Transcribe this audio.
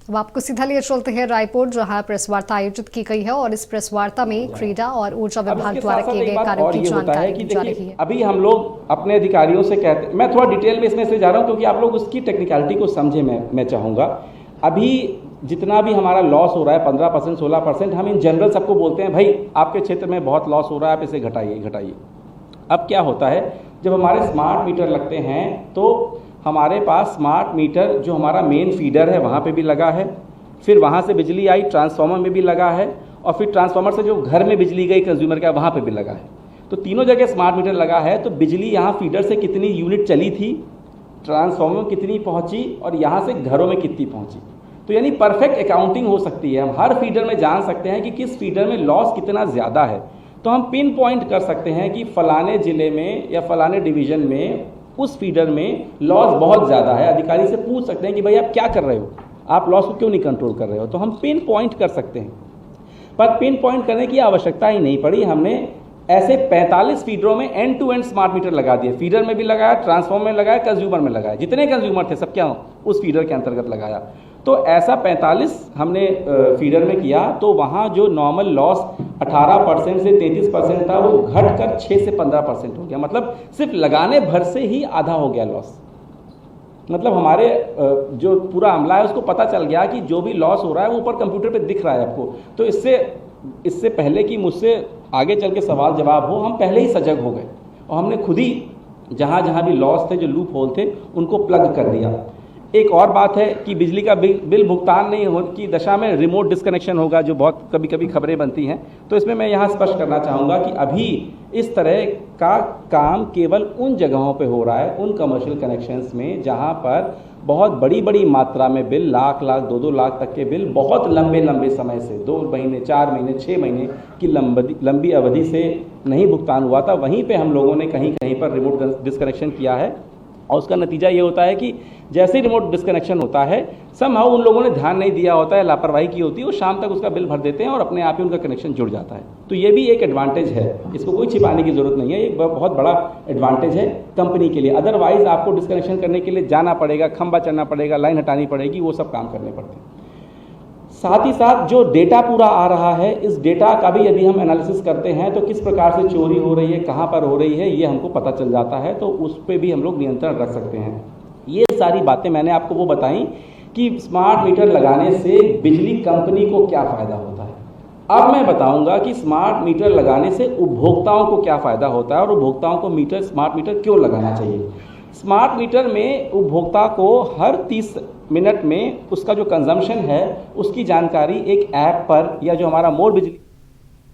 अब आपको सीधा लिए चलते हैं रायपुर, जहां प्रेस वार्ता आयोजित की गई है और इस प्रेस वार्ता में क्रीडा और ऊर्जा विभाग द्वारा किए गए कार्यों की जानकारी दी जा रही है। अभी हम लोग अपने अधिकारियों से कहते, मैं थोड़ा डिटेल में इसमें से जा रहा हूं क्योंकि आप लोग उसकी टेक्निकलिटी को समझे। मैं चाहूँगा अभी जितना भी हमारा लॉस हो रहा है 15%, 16%, हम इन जनरल सबको बोलते हैं भाई आपके क्षेत्र में बहुत लॉस हो रहा है, आप इसे घटाइए। अब क्या होता है, जब हमारे स्मार्ट मीटर लगते हैं तो हमारे पास स्मार्ट मीटर जो हमारा मेन फीडर है वहाँ पे भी लगा है, फिर वहाँ से बिजली आई ट्रांसफार्मर में भी लगा है, और फिर ट्रांसफार्मर से जो घर में बिजली गई कंज्यूमर का वहाँ पे भी लगा है। तो तीनों जगह स्मार्ट मीटर लगा है। तो बिजली यहाँ फीडर से कितनी यूनिट चली थी, ट्रांसफार्मर में कितनी पहुँची और यहाँ से घरों में कितनी पहुँची, तो यानी परफेक्ट अकाउंटिंग हो सकती है। हम हर फीडर में जान सकते हैं कि किस फीडर में लॉस कितना ज़्यादा है। तो हम पिन पॉइंट कर सकते हैं कि फलाने ज़िले में या फलाने डिवीज़न में उस फीडर में लॉस बहुत ज़्यादा है। अधिकारी से पूछ सकते हैं कि भाई आप क्या कर रहे हो, आप लॉस को क्यों नहीं कंट्रोल कर रहे हो। तो हम पिन पॉइंट कर सकते हैं, पर पिन पॉइंट करने की आवश्यकता ही नहीं पड़ी। हमने ऐसे 45 फीडरों में end to end smart meter लगा दिए। फीडर में भी लगाया, ट्रांसफार्मर में लगाया, कंज्यूमर में लगाया, जितने कंज्यूमर थे सब क्या उस फीडर के अंतर्गत लगाया। तो ऐसा 45 हमने फीडर में किया। तो वहाँ जो नॉर्मल लॉस 18% से 33% था वो घटकर 6 से 15% हो गया। मतलब सिर्फ लगाने भर से ही आधा हो गया लॉस। मतलब हमारे जो पूरा अमला है उसको पता चल गया कि जो भी लॉस हो रहा है वो ऊपर कंप्यूटर पे दिख रहा है आपको। तो इससे पहले कि मुझसे आगे चल के सवाल जवाब हो, हम पहले ही सजग हो गए और हमने खुद ही जहाँ भी लॉस थे, जो लूप होल थे, उनको प्लग कर दिया। एक और बात है कि बिजली का बिल भुगतान नहीं हो की दशा में रिमोट डिस्कनेक्शन होगा, जो बहुत कभी कभी खबरें बनती हैं। तो इसमें मैं यहाँ स्पष्ट करना चाहूँगा कि अभी इस तरह का काम केवल उन जगहों पे हो रहा है, उन कमर्शियल कनेक्शंस में जहाँ पर बहुत बड़ी मात्रा में बिल, लाख 2-2 लाख तक के बिल बहुत लंबे समय से 2 महीने, 4 महीने, 6 महीने की लंबी अवधि से नहीं भुगतान हुआ था। वहीं पे हम लोगों ने कहीं पर रिमोट डिस्कनेक्शन किया है और उसका नतीजा ये होता है कि जैसे ही रिमोट डिस्कनेक्शन होता है, समहाउ उन लोगों ने ध्यान नहीं दिया होता है, लापरवाही की होती है, वो शाम तक उसका बिल भर देते हैं और अपने आप ही उनका कनेक्शन जुड़ जाता है। तो ये भी एक एडवांटेज है, इसको कोई छिपाने की जरूरत नहीं है। एक बहुत बड़ा एडवांटेज है कंपनी के लिए। अदरवाइज आपको डिस्कनेक्शन करने के लिए जाना पड़ेगा, खंबा चढ़ना पड़ेगा, लाइन हटानी पड़ेगी, वो सब काम करने पड़ते हैं। साथ ही साथ जो डेटा पूरा आ रहा है, इस डेटा का भी यदि हम एनालिसिस करते हैं तो किस प्रकार से चोरी हो रही है, कहाँ पर हो रही है, ये हमको पता चल जाता है। तो उस पर भी हम लोग नियंत्रण रख सकते हैं। ये सारी बातें मैंने आपको वो बताई कि स्मार्ट मीटर लगाने से बिजली कंपनी को क्या फ़ायदा होता है। अब मैं बताऊंगा कि स्मार्ट मीटर लगाने से उपभोक्ताओं को क्या फ़ायदा होता है और उपभोक्ताओं को स्मार्ट मीटर क्यों लगाना चाहिए। स्मार्ट मीटर में उपभोक्ता को हर 30 मिनट में उसका जो कंजम्पशन है उसकी जानकारी एक ऐप पर, या जो हमारा मोड बिजली